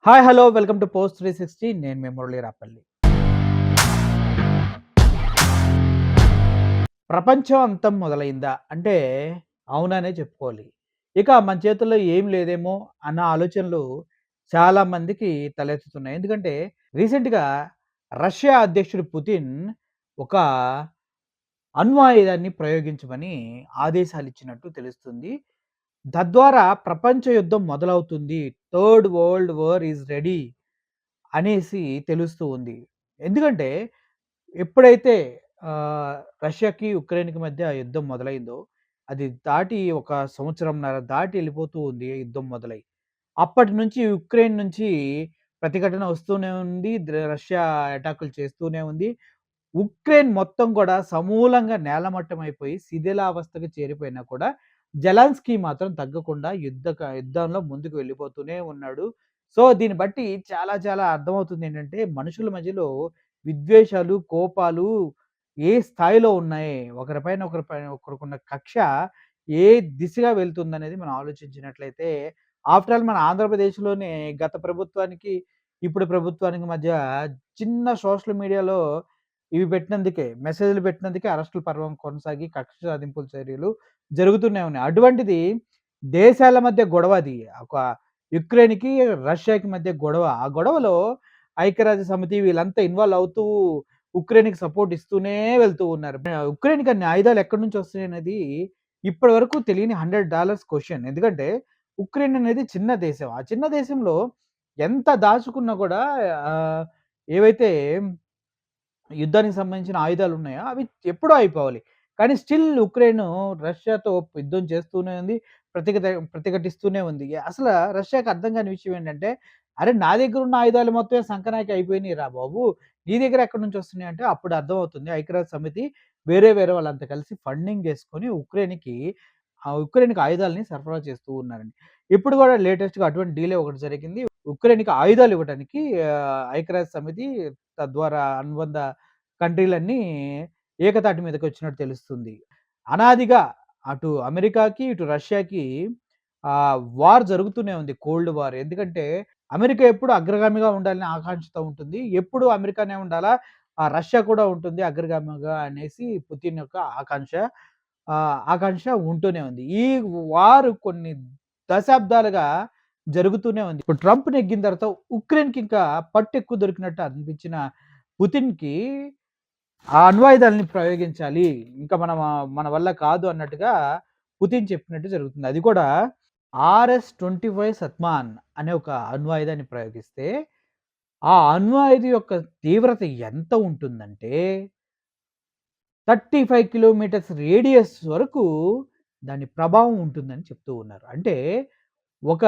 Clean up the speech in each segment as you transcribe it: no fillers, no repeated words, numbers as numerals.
Hi! Hello! Welcome to post 360. నేను మీ మురళీ రాపల్లి. ప్రపంచం అంతం మొదలైందా? అంటే అవుననే చెప్పుకోవాలి. ఇక మన చేతుల్లో ఏం లేదేమో అన్న ఆలోచనలు చాలా మందికి తలెత్తుతున్నాయి. ఎందుకంటే రీసెంట్‌గా రష్యా అధ్యక్షుడు పుతిన్ ఒక అణ్వాయుధాన్ని ప్రయోగించమని ఆదేశాలిచ్చినట్టు తెలుస్తుంది. తద్వారా ప్రపంచ యుద్ధం మొదలవుతుంది. Third world war is ready అనేసి తెలుస్తూ ఉంది. ఎందుకంటే ఎప్పుడైతే ఆహ్, రష్యాకి, ఉక్రెయిన్‌కి మధ్య యుద్ధం మొదలైందో, అది దాటి ఒక సంవత్సరంన్నర దాటి ఎళ్ళిపోతూ ఉంది యుద్ధం మొదలై. అప్పటి నుంచి ఉక్రెయిన్ నుంచి ప్రతిఘటన వస్తూనే ఉంది. రష్యా అటాకులు చేస్తూనే ఉంది. ఉక్రెయిన్ మొత్తం కూడా సమూలంగా నేలమట్టమైపోయి శిథిలావస్థకు చేరిపోయినా కూడా జెలెన్స్కీ మాత్రం తగ్గకుండా యుద్ధంలో ముందుకు వెళ్ళిపోతూనే ఉన్నాడు. సో, దీన్ని బట్టి చాలా చాలా అర్థమవుతుందేంటంటే మనుషుల మధ్యలో విద్వేషాలు, కోపాలు ఏ స్థాయిలో ఉన్నాయి. ఒకరిపైన ఒకరికున్న కక్ష ఏ దిశగా వెళ్తుందనేది మనం ఆలోచించినట్లయితే ఆఫ్టర్ ఆల్ మన ఆంధ్రప్రదేశ్‌లోనే గత ప్రభుత్వానికి, ఇప్పుడు ప్రభుత్వానికి మధ్య చిన్న సోషల్ మీడియాలో ఇవి పెట్టినందుకే, మెసేజ్‌లు పెట్టినందుకే అరెస్టుల పర్వం కొనసాగి కక్ష సాధింపుల చర్యలు జరుగుతూనే ఉన్నాయి. అటువంటిది దేశాల మధ్య గొడవ అది. ఒక యుక్రెయిన్‌కి, రష్యాకి మధ్య గొడవ. ఆ గొడవలో ఐక్యరాజ్య సమితి వీళ్ళంతా ఇన్వాల్వ్ అవుతూ ఉక్రెయిన్‌కి సపోర్ట్ ఇస్తూనే వెళ్తూ ఉన్నారు. ఉక్రెయిన్‌కి అన్ని ఆయుధాలు ఎక్కడి నుంచి వస్తున్నాయనేది ఇప్పటి వరకు తెలియని $100 క్వెషన్. ఎందుకంటే ఉక్రెయిన్ అనేది చిన్న దేశం. ఆ చిన్న దేశంలో ఎంత దాచుకున్నా కూడా ఆహ్, ఏవైతే యుద్ధానికి సంబంధించిన ఆయుధాలున్నాయో అవి ఎప్పుడో అయిపోవాలి. కానీ స్టిల్ ఉక్రెయిన్ రష్యాతో యుద్ధం చేస్తూనే ఉంది. ప్రతిఘటిస్తూనే ఉంది. అసల రష్యాకి అర్థం కాని విషయం ఏంటంటే, "అరె! నా దగ్గరున్న ఆయుధాలు మొత్తమే సంకనాకి అయిపోయినాయిరా బాబు! నీ దగ్గర ఎక్కడి నుంచి వస్తున్నాయి" అంటే అప్పుడు అర్థమవుతుంది. ఐక్యరాజ్య సమితి వేరే వాళ్ళంతా కలిసి ఫండింగ్ చేసుకొని ఉక్రెయిన్‌కి ఆయుధాలని సరఫరా చేస్తూ ఉన్నారండి. ఇప్పుడు కూడా లేటెస్ట్‌గా అటువంటి డీలే ఒకటి జరిగింది. ఉక్రెయిన్‌కి ఆయుధాలు ఇవ్వడానికి ఐక్యరాజ్య సమితి తద్వారా అనుబంధ కంట్రీలన్నీ ఏకతాటి మీదకొచ్చినట్టు తెలుస్తుంది. అనాదిగా అటు అమెరికాకి, ఇటు రష్యాకి వార్ జరుగుతూనే ఉంది. Cold war. ఎందుకంటే అమెరికా ఎప్పుడు అగ్రగామిగా ఉండాలని ఆకాంక్షతో ఉంటుంది. ఎప్పుడు అమెరికానే ఉండాలా, రష్యా కూడా ఉంటుంది అగ్రగామిగా అనేసి పుతిన్ యొక్క ఆకాంక్ష ఉంటూనే ఉంది. ఈ వార్ కొన్ని దశాబ్దాలుగా జరుగుతూనే ఉంది. ఇప్పుడు ట్రంప్ నెగ్గిన తర్వాత ఉక్రెయిన్‌కి ఇంకా పట్టు ఎక్కువ దొరికినట్టు అనిపించిన పుతిన్‌కి ఆ అణ్వాయుధాలని ప్రయోగించాలి. ఇంకా మన వల్ల కాదు అన్నట్టుగా పుతిన్ చెప్పినట్టు జరుగుతుంది. అది కూడా RS-25 సత్మాన్ అనే ఒక అణ్వాయుధాన్ని ప్రయోగిస్తే, ఆ అణ్వాయుధం యొక్క తీవ్రత ఎంత ఉంటుందంటే 35 కిలోమీటర్స్ రేడియస్ వరకు దాని ప్రభావం ఉంటుందని చెప్తూ ఉన్నారు. అంటే ఒక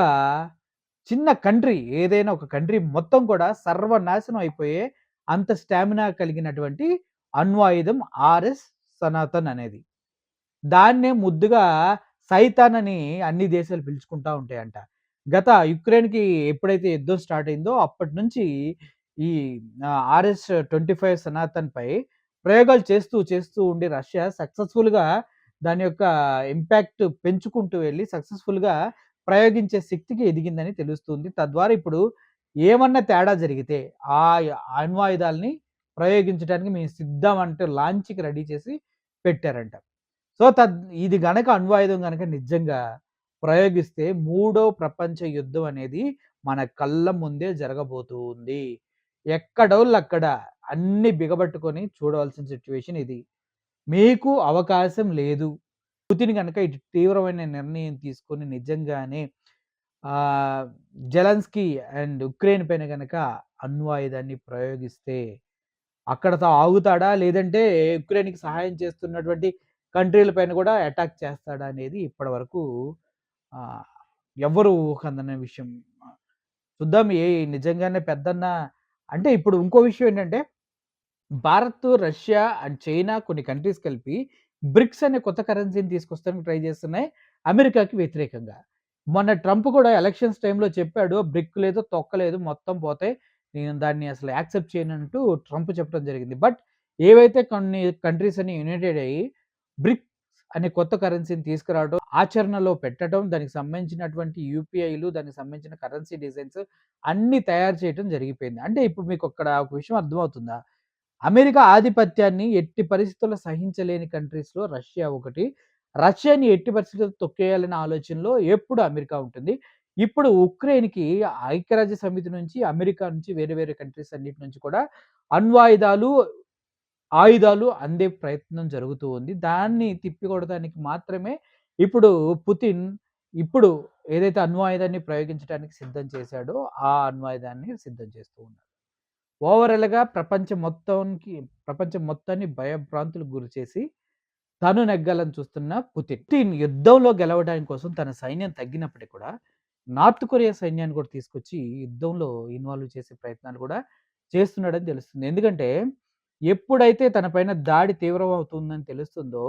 చిన్న కంట్రీ ఏదైనా ఒక కంట్రీ మొత్తం కూడా సర్వనాశనం అయిపోయే అంత స్టామినా కలిగినటువంటి అణ్వాయుధం ఆర్ఎస్ సనాతన్ అనేది. దాన్నే ముద్దుగా సైతాన్ అని అన్ని దేశాలు పిలుచుకుంటా ఉంటాయంట. యుక్రెయిన్‌కి ఎప్పుడైతే యుద్ధం స్టార్ట్ అయిందో అప్పటినుంచి ఈ RS-25 సనాతన్‌పై ప్రయోగాలు చేస్తూ ఉండి రష్యా సక్సెస్‌ఫుల్‌గా దాని యొక్క ఇంపాక్ట్ పెంచుకుంటూ వెళ్లి సక్సెస్‌ఫుల్‌గా ప్రయోగించే శక్తికి ఎదిగిందని తెలుస్తుంది. తద్వారా ఇప్పుడు ఏమన్నా తేడా జరిగితే ఆ అణ్వాయుధాల్ని ప్రయోగించడానికి మేము సిద్ధం అంటూ లాంచ్‌కి రెడీ చేసి పెట్టారంట. సో, ఇది గనక అణ్వాయుధం గనక నిజంగా ప్రయోగిస్తే మూడో ప్రపంచ యుద్ధం అనేది మన కళ్ళ ముందే జరగబోతూ ఉంది. ఎక్కడోళ్ళక్కడ అన్నీ బిగబట్టుకొని చూడవలసిన సిట్యుయేషన్ ఇది. మీకు అవకాశం లేదు. పుతిన్ గనక ఇటు తీవ్రమైన నిర్ణయం తీసుకొని నిజంగానే ఆహ్, జెలెన్స్కీ అండ్ ఉక్రెయిన్ పైన గనక అణ్వాయుధాన్ని ప్రయోగిస్తే అక్కడితో ఆగుతాడా? లేదంటే ఉక్రెయిన్‌కి సహాయం చేస్తున్నటువంటి కంట్రీల పైన గూడా అటాక్ చేస్తాడా? అనేది ఇప్పటి వరకు ఆహ్, ఎవ్వరు ఊహకందని విషయం. చూద్దాం నిజంగానే పెద్దన్న అంటే ఇప్పుడు ఇంకో విషయం ఏంటంటే భారత్, రష్యా అండ్ చైనా కొన్ని కంట్రీస్ కలిపి బ్రిక్స్ అనే కొత్త కరెన్సీని తీసుకొస్తానికి ట్రై చేస్తున్నాయి అమెరికాకి వ్యతిరేకంగా. మొన్న ట్రంప్ కూడా ఎలక్షన్స్ టైమ్‌లో చెప్పాడు. బ్రిక్ లేదు, తొక్క లేదు మొత్తం పోతాయి. నేను దాన్ని అసలు యాక్సెప్ట్ చేయనంటూ ట్రంప్ చెప్పడం జరిగింది. బట్ ఏవైతే కొన్ని కంట్రీస్ అన్ని యునైటెడ్ అయ్యి బ్రిక్స్ అనే కొత్త కరెన్సీని తీసుకురావడం, ఆచరణలో పెట్టడం, దానికి సంబంధించినటువంటి యూపీఐలు, దానికి సంబంధించిన కరెన్సీ డిజైన్స్ అన్నీ తయారు చేయటం జరిగిపోయింది. అంటే ఇప్పుడు మీకొక్కడ ఒక విషయం అర్థమవుతుందా? అమెరికా ఆధిపత్యాన్ని ఎట్టి పరిస్థితుల్లో సహించలేని కంట్రీస్‌లో రష్యా ఒకటి. రష్యాని ఎట్టి పరిస్థితుల్లో తొక్కేయాలనే ఆలోచనలో ఎప్పుడు అమెరికా ఉంటుంది. ఇప్పుడు ఉక్రెయిన్‌కి ఐక్యరాజ్య సమితి నుంచి, అమెరికా నుంచి, వేరే వేరే కంట్రీస్ అన్నిటి నుంచి కూడా అణ్వాయుధాలు, ఆయుధాలు అందే ప్రయత్నం జరుగుతూ ఉంది. దాన్ని తిప్పికొడటానికి మాత్రమే ఇప్పుడు పుతిన్ ఇప్పుడు ఏదైతే అణ్వాయుధాన్ని ప్రయోగించడానికి సిద్ధం చేశాడో, ఆ అణ్వాయుధాన్ని సిద్ధం చేస్తూ ఉన్నాడు. ఓవరాల్‌గా ప్రపంచం మొత్తాన్ని భయభ్రాంతులకు గురిచేసి తను నెగ్గాలని చూస్తున్న పుతిన్. పుతిన్ యుద్ధంలో గెలవడానికి కోసం తన సైన్యం తగ్గినప్పటికి కూడా, నార్త్ కొరియా సైన్యాన్ని కూడా తీసుకొచ్చి యుద్ధంలో ఇన్వాల్వ్ చేసే ప్రయత్నాలు కూడా చేస్తున్నాడని తెలుస్తుంది. ఎందుకంటే, ఎప్పుడైతే తన పైన దాడి తీవ్రమవుతుందని తెలుస్తుందో,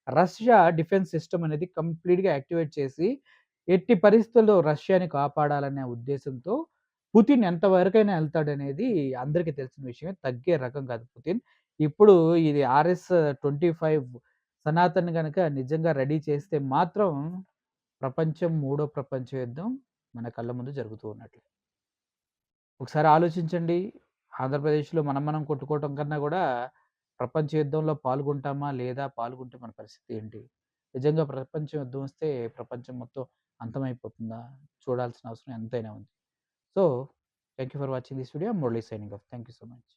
రష్యా డిఫెన్స్ సిస్టమ్ అనేది కంప్లీట్‌గా యాక్టివేట్ చేసి, ఎట్టి పరిస్థితుల్లో రష్యాని కాపాడాలనే ఉద్దేశంతో పుతిన్ ఎంత వరకైనా ఎళ్తాడనేది అందరికీ తెలిసిన విషయమే. తగ్గే రకం కాదు పుతిన్. ఇప్పుడు ఇది RS-25 సనాతన్ గనక నిజంగా రెడీ చేస్తే మాత్రం మూడో ప్రపంచ యుద్ధం మన కళ్ళ ముందు జరుగుతూ ఉన్నట్లే. ఒకసారి ఆలోచించండి. ఆంధ్రప్రదేశ్‌లో మనం కొట్టుకోవటం కన్నా గూడా ప్రపంచ యుద్ధంలో పాల్గొంటామా? లేదా? పాల్గొంటే మన పరిస్థితి ఏంటి? నిజంగా ప్రపంచ యుద్ధం వస్తే ప్రపంచం మొత్తం అంతమైపోతుందా? చూడాల్సిన అవసరం ఎంతైనా ఉంది. So, thank you for watching this video. Murali signing off. Thank you so much.